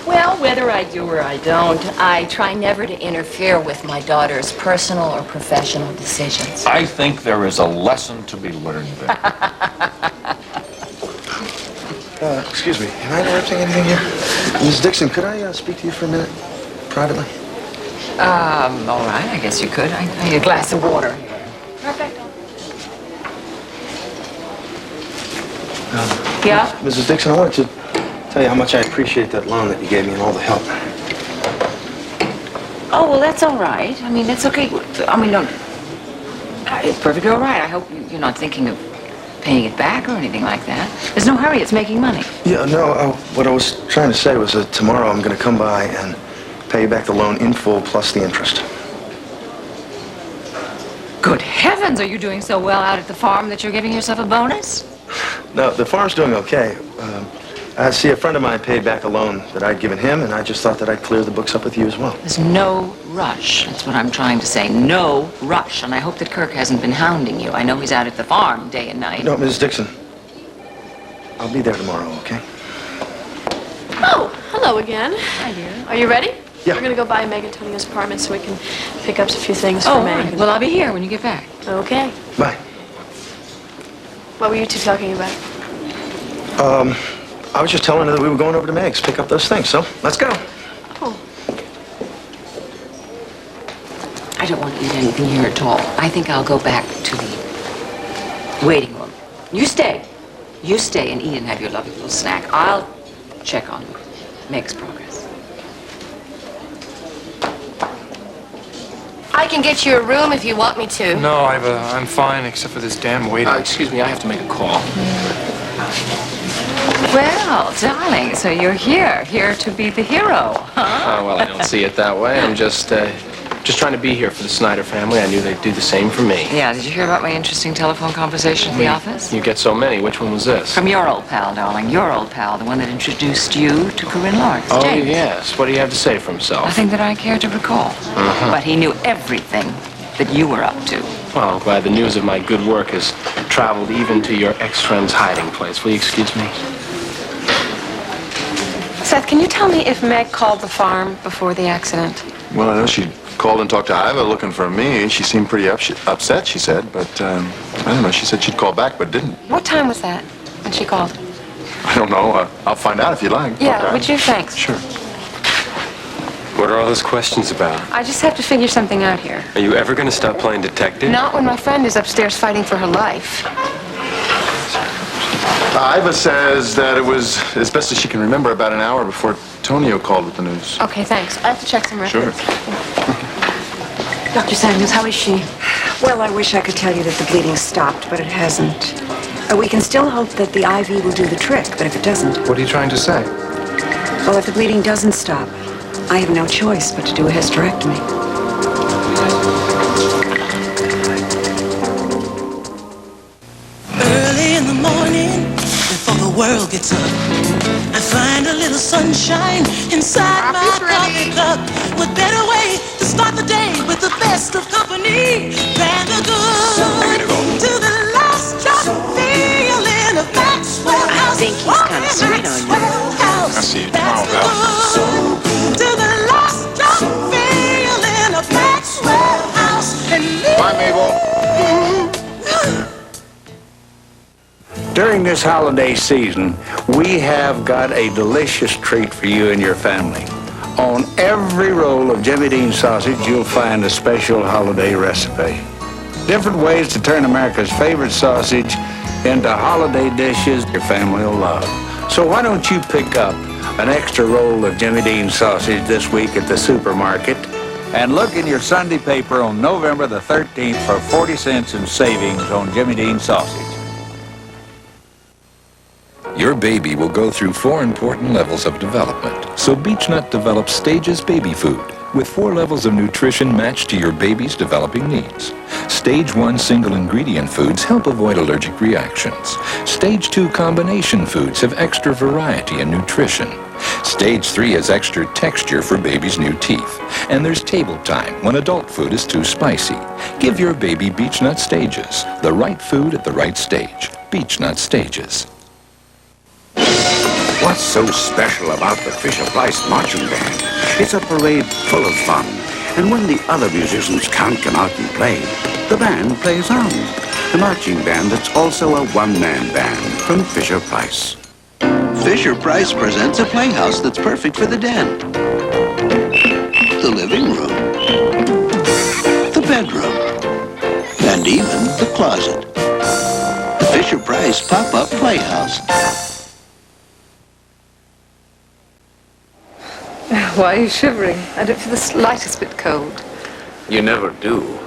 Well, whether I do or I don't, I try never to interfere with my daughter's personal or professional decisions. I think there is a lesson to be learned there. Excuse me, am I interrupting anything here? Ms. Dixon, could I speak to you for a minute, privately? All right, I guess you could. I need a glass of water. Perfect. Yeah? Mrs. Dixon, I wanted to tell you how much I appreciate that loan that you gave me and all the help. Oh, well, that's all right. I mean, that's okay. I mean, no, it's perfectly all right. I hope you're not thinking of paying it back or anything like that. There's no hurry. It's making money. Yeah, no, what I was trying to say was that tomorrow I'm going to come by and pay you back the loan in full plus the interest. Good heavens, are you doing so well out at the farm that you're giving yourself a bonus? No, the farm's doing okay. I see a friend of mine paid back a loan that I'd given him, and I just thought that I'd clear the books up with you as well. There's no rush. That's what I'm trying to say. No rush. And I hope that Kirk hasn't been hounding you. I know he's out at the farm day and night. No, Mrs. Dixon, I'll be there tomorrow, okay? Oh, hello again. Hi, dear. Are you ready? Yeah. We're gonna go by Meg and Tonio's apartment so we can pick up a few things Oh, for Meg. right. Well, I'll be here when you get back. Okay. Bye. What were you two talking about? I was just telling her that we were going over to Meg's, pick up those things, so let's go. I don't want to eat anything here at all. I think I'll go back to the waiting room. You stay. You stay and eat and have your lovely little snack. I'll check on Meg's progress. I can get you a room if you want me to. No, I'm fine, except for this damn waiting. Excuse me, I have to make a call. Well, darling, so you're here to be the hero, huh? Oh, well, I don't see it that way. I'm just trying to be here for the Snyder family. I knew they'd do the same for me. Yeah, did you hear about my interesting telephone conversation at the office? You get so many. Which one was this? From your old pal, darling. Your old pal, the one that introduced you to Corinne Lawrence. Oh, James. yes. What do you have to say for himself? Nothing that I care to recall. But he knew everything that you were up to. Well, I'm glad the news of my good work has traveled even to your ex-friend's hiding place. Will you excuse me? Seth, can you tell me if Meg called the farm before the accident? Well, I know she called and talked to Iva looking for me. She seemed pretty upset, she said, but I don't know. She said she'd call back, but didn't. What time was that when she called? I don't know. I'll find out if you like. Yeah, Okay. would you? Thanks. Sure. What are all those questions about? I just have to figure something out here. Are you ever going to stop playing detective? Not when my friend is upstairs fighting for her life. Iva says that it was as best as she can remember about an hour before Tonio called with the news. Okay, thanks. I have to check some records. Sure. Dr. Samuels, how is she? Well, I wish I could tell you that the bleeding stopped, but it hasn't. We can still hope that the IV will do the trick, but if it doesn't... What are you trying to say? Well, if the bleeding doesn't stop, I have no choice but to do a hysterectomy. Early in the morning, before the world gets up, I find a little sunshine inside my coffee cup. What better way to start the day with the best of company than the good to the last drop feeling of Maxwell House. I think he's kind of sweet on you. I see you tomorrow, Val. To the last drop feeling of Maxwell House. Bye, Mabel. During this holiday season, we have got a delicious treat for you and your family. On every roll of Jimmy Dean sausage, you'll find a special holiday recipe. Different ways to turn America's favorite sausage into holiday dishes your family will love. So why don't you pick up an extra roll of Jimmy Dean sausage this week at the supermarket and look in your Sunday paper on November the 13th for 40 cents in savings on Jimmy Dean sausage. Your baby will go through 4 important levels of development. So Beechnut develops Stages baby food with 4 levels of nutrition matched to your baby's developing needs. Stage 1 single ingredient foods help avoid allergic reactions. Stage 2 combination foods have extra variety and nutrition. Stage 3 has extra texture for baby's new teeth. And there's table time when adult food is too spicy. Give your baby Beechnut Stages, the right food at the right stage. Beechnut Stages. What's so special about the Fisher-Price Marching Band? It's a parade full of fun. And when the other musicians can't come out and play, the band plays on. The marching band that's also a one-man band from Fisher-Price. Fisher-Price presents a playhouse that's perfect for the den, the living room, the bedroom, and even the closet. The Fisher-Price Pop-Up Playhouse. Why are you shivering? I don't feel the slightest bit cold. You never do.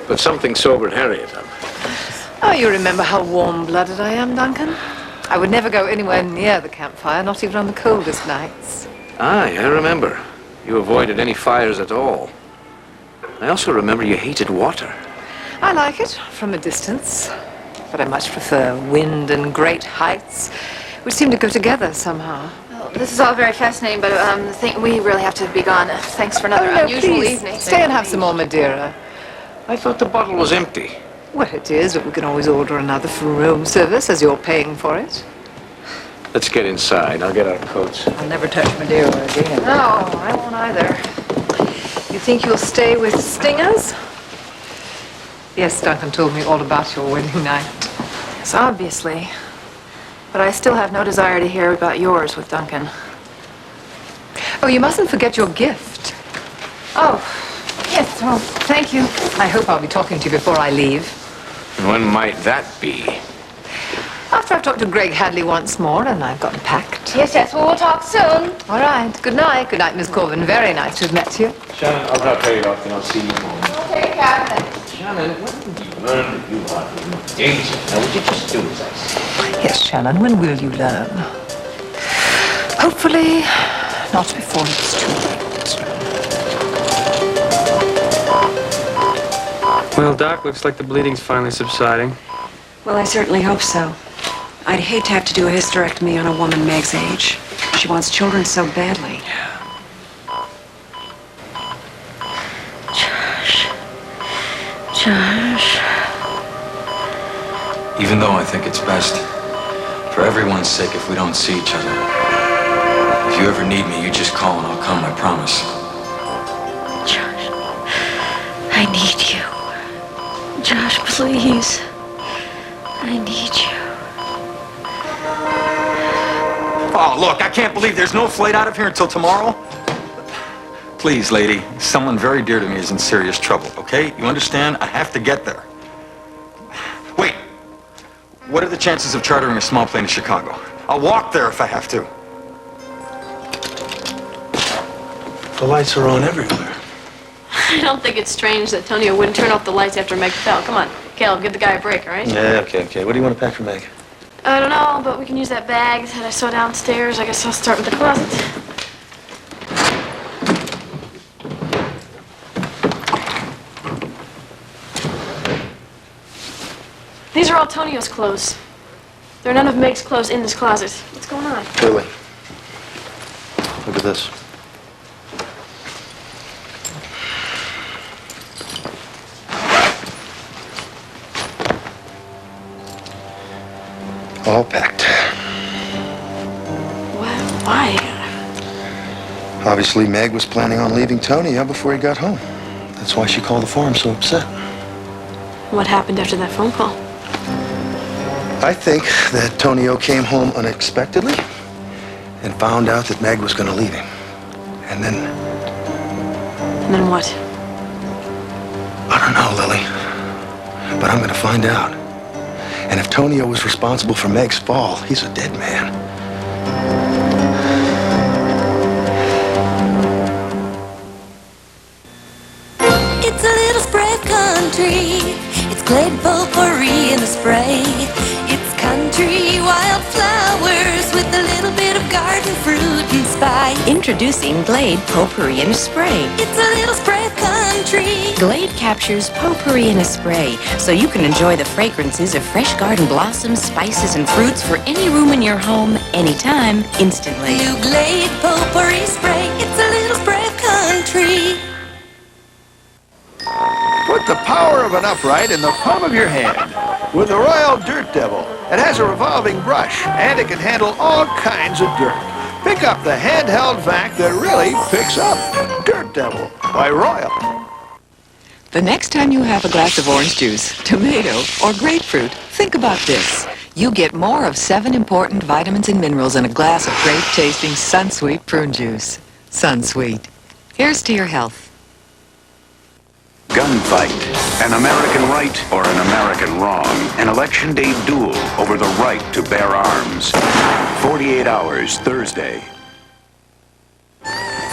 But something sobered Harriet up. Oh, you remember how warm-blooded I am, Duncan? I would never go anywhere near the campfire, not even on the coldest nights. Aye, I remember. You avoided any fires at all. I also remember you hated water. I like it from a distance, but I much prefer wind and great heights, which seem to go together somehow. Well, this is all very fascinating, but we really have to be gone. Thanks for another unusual please, evening. Stay and have some more Madeira. I thought the bottle was empty. Well, it is, but we can always order another from room service as you're paying for it. Let's get inside. I'll get our coats. I'll never touch Madeira again. No, I won't either. You think you'll stay with Stingers? Yes, Duncan told me all about your wedding night. Yes, obviously. But I still have no desire to hear about yours with Duncan. Oh, you mustn't forget your gift. Oh, yes, well, thank you. I hope I'll be talking to you before I leave. And when might that be? After I've talked to Greg Hadley once more and I've gotten packed. Yes, yes, well, we'll talk soon. All right. Good night. Good night, Miss Corvin. Very nice to have met you. Shannon, I'll drop Harry off and I'll see you home. Okay, Captain. Shannon, when will you learn that you are engaged? Now, would you just do as I say? Yes, Shannon, when will you learn? Hopefully, not before it's too late. Well, Doc, looks like the bleeding's finally subsiding. Well, I certainly hope so. I'd hate to have to do a hysterectomy on a woman Meg's age. She wants children so badly. Josh. Even though I think it's best, for everyone's sake, if we don't see each other. If you ever need me, you just call and I'll come, I promise. Josh, I need you. Josh, please. I need you. Oh, look, I can't believe there's no flight out of here until tomorrow. Please, lady, someone very dear to me is in serious trouble, okay? You understand? I have to get there. Wait, what are the chances of chartering a small plane to Chicago? I'll walk there if I have to. The lights are on everywhere. I don't think it's strange that Tonio wouldn't turn off the lights after Meg fell. Come on, Caleb, give the guy a break, all right? Yeah, okay. What do you want to pack for Meg? I don't know, but we can use that bag that I saw downstairs. I guess I'll start with the closet. These are all Tonio's clothes. There are none of Meg's clothes in this closet. What's going on? Lily, look at this. All packed. Why? Obviously, Meg was planning on leaving Tonio before he got home. That's why she called the farm so upset. What happened after that phone call? I think that Tonio came home unexpectedly and found out that Meg was going to leave him. And then... And then what? I don't know, Lily. But I'm going to find out. And if Tonio was responsible for Meg's fall, he's a dead man. It's a little spray of country. It's Glade potpourri in the spray. It's country wildflowers with a little bit of garden fruit and spice. Introducing Glade Potpourri in a Spray. It's a little spray of country. Glade captures potpourri in a spray, so you can enjoy the fragrances of fresh garden blossoms, spices, and fruits for any room in your home, anytime, instantly. New Glade potpourri spray. It's a little spray of country. Put the power of an upright in the palm of your hand with the Royal Dirt Devil. It has a revolving brush, and it can handle all kinds of dirt. Pick up the handheld vac that really picks up. Dirt Devil by Royal. The next time you have a glass of orange juice, tomato, or grapefruit, think about this. You get more of 7 important vitamins and minerals in a glass of great-tasting Sunsweet prune juice. Sunsweet. Here's to your health. Gunfight. An American right or an American wrong. An election day duel over the right to bear arms. 48 hours, Thursday.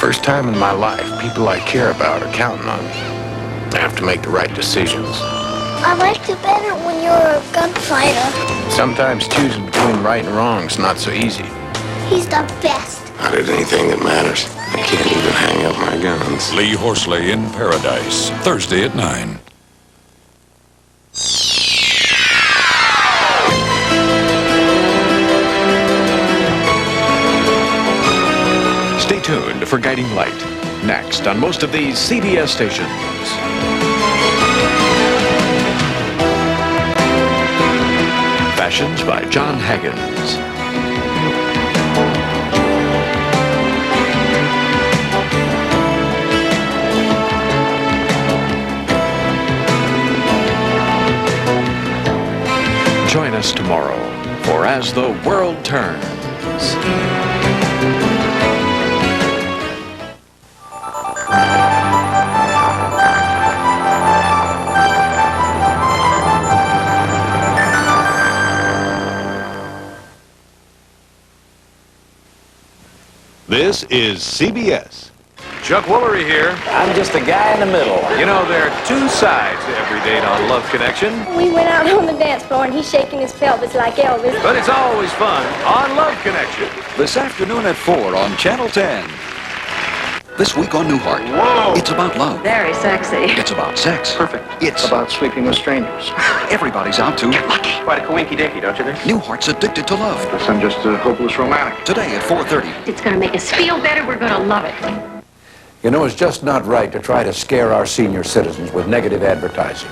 First time in my life, people I care about are counting on me. I have to make the right decisions. I liked it better when you were a gunfighter. Sometimes choosing between right and wrong is not so easy. He's the best. Not at anything that matters. I can't even hang up my guns. Lee Horsley in Paradise, Thursday at 9. Stay tuned for Guiding Light, next on most of these CBS stations. Fashions by John Haggins. Join us tomorrow For as the world turns, This is CBS. Chuck Woolery here. I'm just a guy in the middle. You know, there are two sides to every date on Love Connection, We went out on the dance floor and he's shaking his pelvis like Elvis. but it's always fun on Love Connection. This afternoon at 4 on Channel 10. This week on Newhart. Whoa! It's about love. Very sexy. It's about sex. Perfect. It's About sleeping with strangers. everybody's out to get lucky. Quite a coinky-dinky, don't you think? Newhart's addicted to love. Guess I'm just a hopeless romantic. Today at 4:30. It's going to make us feel better. We're going to love it. You know, it's just not right to try to scare our senior citizens with negative advertising.